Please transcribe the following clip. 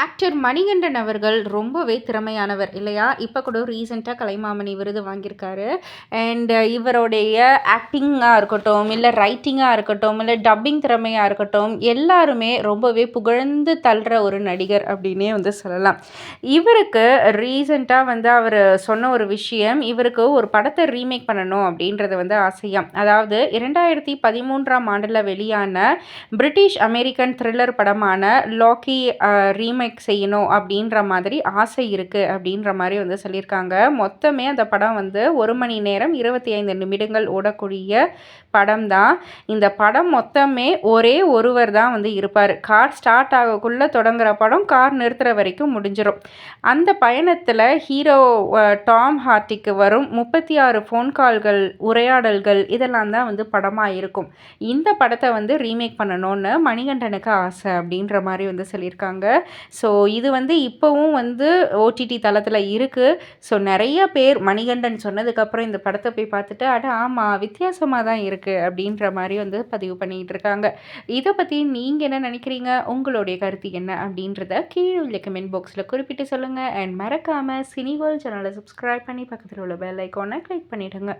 Actor Manikandan அவர்கள் ரொம்பவே திறமையானவர் இல்லையா? இப்போ கூட ரீசெண்டாக கலைமாமணி விருது வாங்கியிருக்காரு. அண்ட் இவருடைய ஆக்டிங்காக இருக்கட்டும், இல்லை ரைட்டிங்காக இருக்கட்டும், இல்லை டப்பிங் திறமையாக இருக்கட்டும், எல்லாருமே ரொம்பவே புகழ்ந்து தள்ளுற ஒரு நடிகர் அப்படின்னே வந்து சொல்லலாம். இவருக்கு ரீசெண்டாக வந்து அவர் சொன்ன ஒரு விஷயம், இவருக்கு ஒரு படத்தை ரீமேக் பண்ணணும் அப்படின்றது வந்து ஆசையாம். அதாவது 2013ஆம் ஆண்டில் வெளியான பிரிட்டிஷ் அமெரிக்கன் த்ரில்லர் படமான லாக்கி ரீமேக் செய்யணும் அப்படின்ற மாதிரி ஆசை இருக்குது அப்படின்ற மாதிரி வந்து சொல்லியிருக்காங்க. மொத்தமே அந்த படம் வந்து 1 மணி நேரம் 25 நிமிடங்கள் ஓடக்கூடிய படம் தான். இந்த படம் மொத்தமே ஒரே ஒருவர் தான் வந்து இருப்பார். கார் ஸ்டார்ட் ஆகக்குள்ளே தொடங்குற படம் கார் நிறுத்துகிற வரைக்கும் முடிஞ்சிடும். அந்த பயணத்தில் ஹீரோ டாம் ஹார்டிக்கு வரும் 36 ஃபோன் கால்கள், உரையாடல்கள் இதெல்லாம் தான் வந்து படமாக இருக்கும். இந்த படத்தை வந்து ரீமேக் பண்ணணும்னு மணிகண்டனுக்கு ஆசை அப்படின்ற மாதிரி வந்து சொல்லியிருக்காங்க. ஸோ இது வந்து இப்போவும் வந்து ஓடிடி தளத்தில் இருக்குது. ஸோ நிறைய பேர் மணிகண்டன் சொன்னதுக்கப்புறம் இந்த படத்தை போய் பார்த்துட்டு ஆமாம் வித்தியாசமாக தான் இருக்குது அப்படின்ற மாதிரி வந்து பதிவு பண்ணிகிட்டு இருக்காங்க. இதை பற்றி நீங்கள் என்ன நினைக்கிறீங்க? உங்களுடைய கருத்து என்ன அப்படின்றத கீழே உள்ள கமெண்ட் பாக்ஸில் குறிப்பிட்டு சொல்லுங்கள். அண்ட் மறக்காமல் சினிவேர்ல்ட் சேனலை சப்ஸ்கிரைப் பண்ணி பக்கத்தில் உள்ள பெல் ஐக்கானை கிளிக் பண்ணிவிடுங்க.